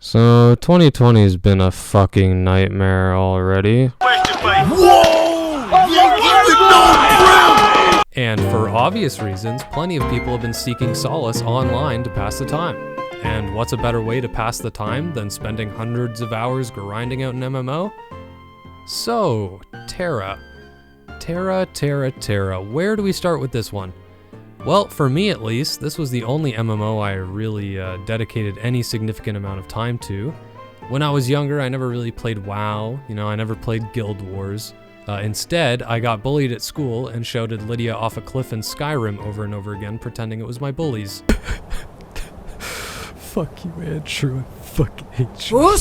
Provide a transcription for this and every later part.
So 2020 has been a fucking nightmare already. Whoa! And for obvious reasons, plenty of people have been seeking solace online to pass the time. And what's a better way to pass the time than spending hundreds of hours grinding out an MMO? So, Tera. Tera. Where do we start with this one? Well, for me at least, this was the only MMO I really dedicated any significant amount of time to. When I was younger, I never really played WoW, I never played Guild Wars. Instead, I got bullied at school and shouted Lydia off a cliff in Skyrim over and over again, pretending it was my bullies. Fuck you, Andrew. I fucking hate you.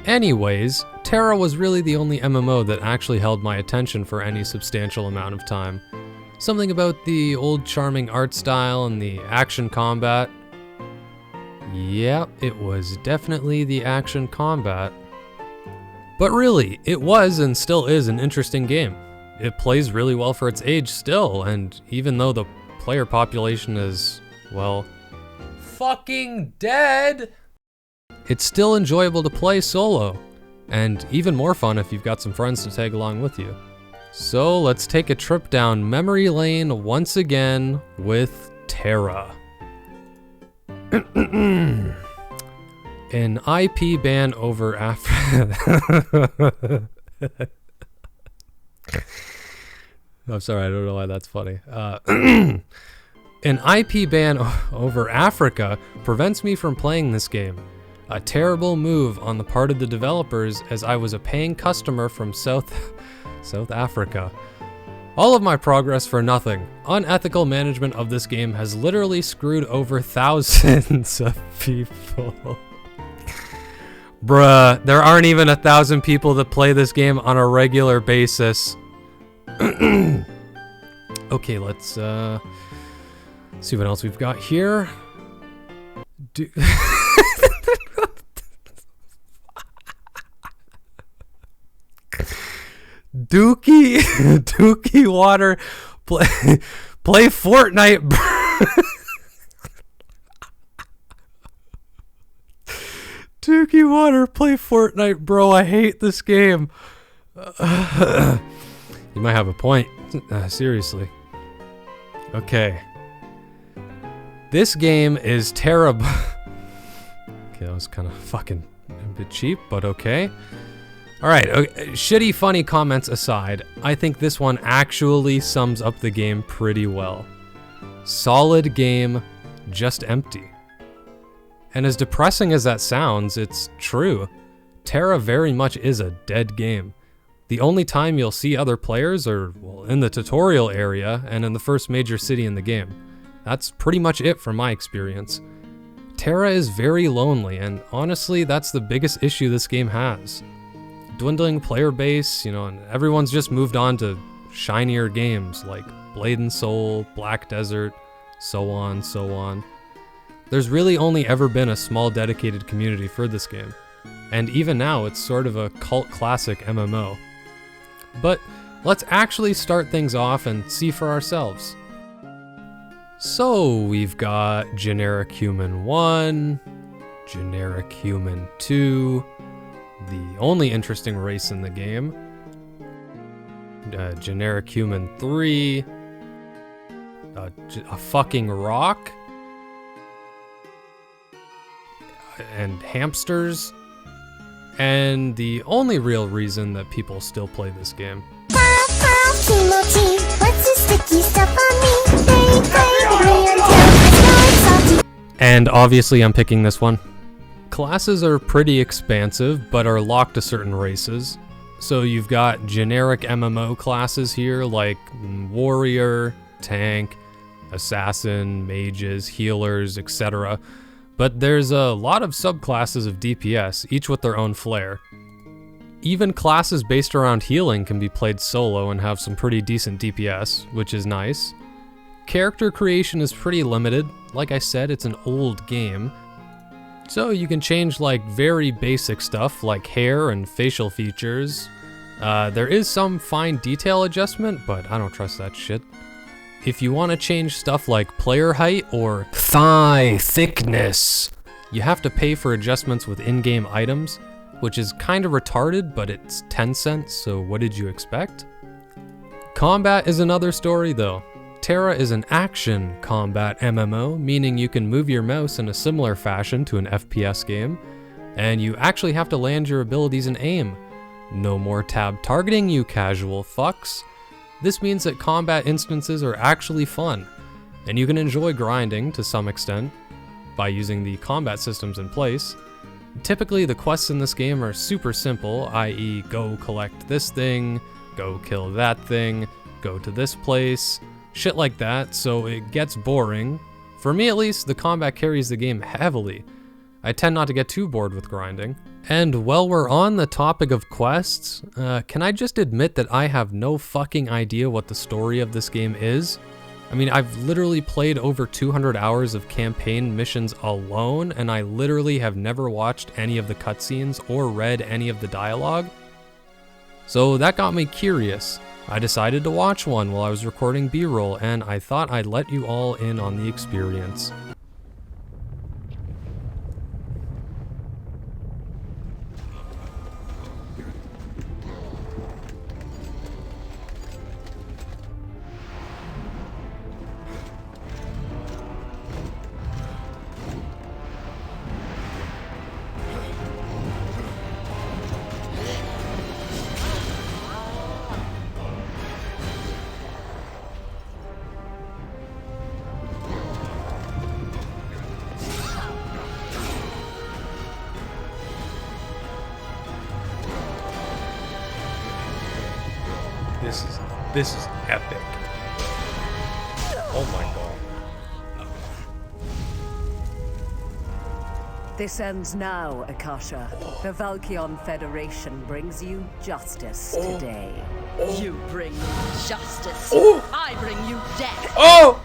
Anyways, Tera was really the only MMO that actually held my attention for any substantial amount of time. Something about the old charming art style and the action combat. Yeah, it was definitely the action combat. But really, it was and still is an interesting game. It plays really well for its age still, and even though the player population is, well, fucking dead, it's still enjoyable to play solo, and even more fun if you've got some friends to tag along with you. So let's take a trip down memory lane once again with Tera. An IP ban over Africa. I'm sorry, I don't know why that's funny. An IP ban over Africa prevents me from playing this game. A terrible move on the part of the developers, as I was a paying customer from South Africa. All of my progress for nothing. Unethical management of this game has literally screwed over thousands of people. Bruh, there aren't even 1,000 people that play this game on a regular basis. Okay, let's see what else we've got here. Dookie Water, play Fortnite, bro. Dookie Water, play Fortnite, bro. I hate this game. You might have a point. Seriously. Okay. This game is terrible. Okay, that was kind of fucking a bit cheap, but okay. Alright, shitty funny comments aside, I think this one actually sums up the game pretty well. Solid game, just empty. And as depressing as that sounds, it's true. Tera very much is a dead game. The only time you'll see other players are, well, in the tutorial area and in the first major city in the game. That's pretty much it from my experience. Tera is very lonely, and honestly, that's the biggest issue this game has. Dwindling player base, and everyone's just moved on to shinier games like Blade and Soul, Black Desert, so on. There's really only ever been a small dedicated community for this game, and even now it's sort of a cult classic MMO. But let's actually start things off and see for ourselves. So we've got Generic Human 1, Generic Human 2, the only interesting race in the game, Generic Human 3, a fucking rock, and hamsters, and the only real reason that people still play this game. And obviously I'm picking this one. Classes are pretty expansive, but are locked to certain races. So you've got generic MMO classes here, like warrior, tank, assassin, mages, healers, etc. But there's a lot of subclasses of DPS, each with their own flair. Even classes based around healing can be played solo and have some pretty decent DPS, which is nice. Character creation is pretty limited. Like I said, it's an old game. So you can change very basic stuff like hair and facial features. There is some fine detail adjustment, but I don't trust that shit. If you want to change stuff like player height or thigh thickness, you have to pay for adjustments with in-game items, which is kind of retarded, but it's 10 cents, so what did you expect? Combat is another story though. Tera is an action combat MMO, meaning you can move your mouse in a similar fashion to an FPS game, and you actually have to land your abilities and aim. No more tab targeting, you casual fucks. This means that combat instances are actually fun, and you can enjoy grinding to some extent by using the combat systems in place. Typically, the quests in this game are super simple, i.e. go collect this thing, go kill that thing, go to this place, shit like that, so it gets boring. For me at least, the combat carries the game heavily. I tend not to get too bored with grinding. And while we're on the topic of quests, can I just admit that I have no fucking idea what the story of this game is? I mean, I've literally played over 200 hours of campaign missions alone, and I literally have never watched any of the cutscenes or read any of the dialogue. So that got me curious. I decided to watch one while I was recording B-roll, and I thought I'd let you all in on the experience. This is epic. Oh my god. This ends now, Akasha. The Valkion Federation brings you justice today. You bring me justice. Oh. I bring you death. Oh!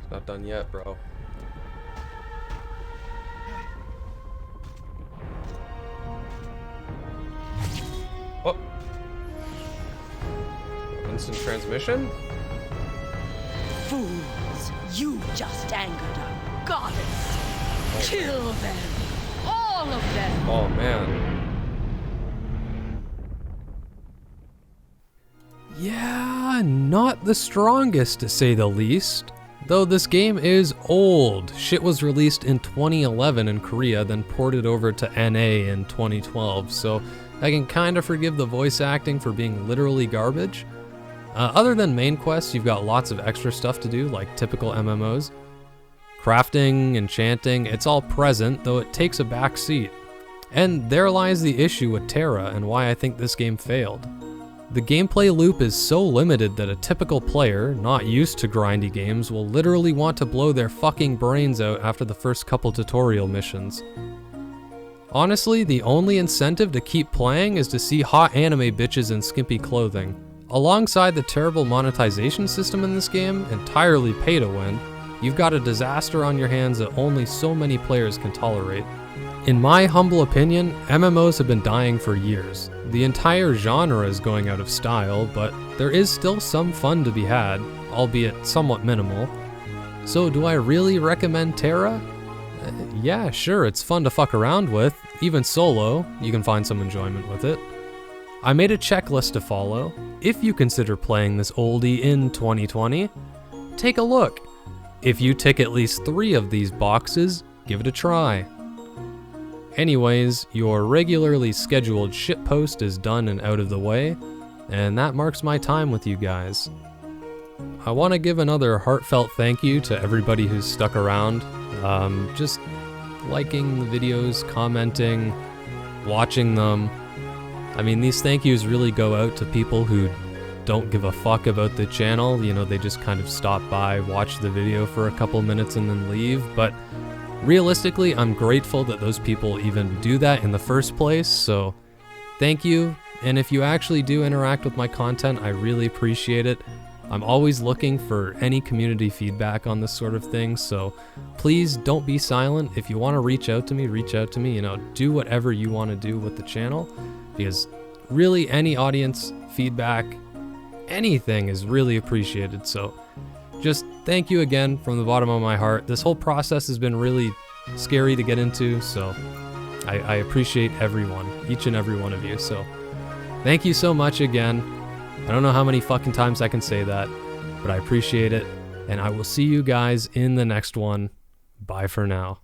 It's not done yet, bro. Oh. Instant transmission? Fools, you just angered a goddess. Kill them. All of them. Oh man. Yeah, not the strongest to say the least. Though this game is old. Shit was released in 2011 in Korea, then ported over to NA in 2012, so I can kinda forgive the voice acting for being literally garbage. Other than main quests, you've got lots of extra stuff to do, like typical MMOs. Crafting, enchanting, it's all present, though it takes a back seat. And there lies the issue with Tera and why I think this game failed. The gameplay loop is so limited that a typical player, not used to grindy games, will literally want to blow their fucking brains out after the first couple tutorial missions. Honestly, the only incentive to keep playing is to see hot anime bitches in skimpy clothing. Alongside the terrible monetization system in this game, entirely pay to win, you've got a disaster on your hands that only so many players can tolerate. In my humble opinion, MMOs have been dying for years. The entire genre is going out of style, but there is still some fun to be had, albeit somewhat minimal. So do I really recommend Tera? Yeah, sure, it's fun to fuck around with. Even solo, you can find some enjoyment with it. I made a checklist to follow. If you consider playing this oldie in 2020, take a look. If you tick at least 3 of these boxes, give it a try. Anyways, your regularly scheduled shitpost is done and out of the way, and that marks my time with you guys. I want to give another heartfelt thank you to everybody who's stuck around, just liking the videos, commenting, watching them. I mean, these thank yous really go out to people who don't give a fuck about the channel. You know, they just kind of stop by, watch the video for a couple minutes and then leave, but realistically, I'm grateful that those people even do that in the first place, so thank you. And if you actually do interact with my content, I really appreciate it. I'm always looking for any community feedback on this sort of thing, so please don't be silent. If you want to reach out to me, you know, do whatever you want to do with the channel, because really any audience feedback, anything is really appreciated. So just thank you again from the bottom of my heart. This whole process has been really scary to get into, so I appreciate everyone, each and every one of you. So thank you so much again. I don't know how many fucking times I can say that, but I appreciate it, and I will see you guys in the next one. Bye for now.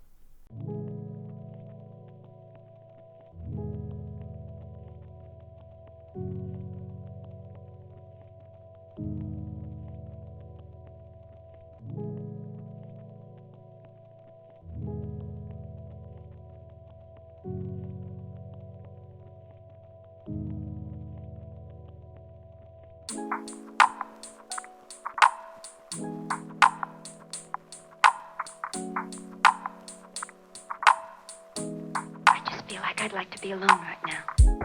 I just feel like I'd like to be alone right now.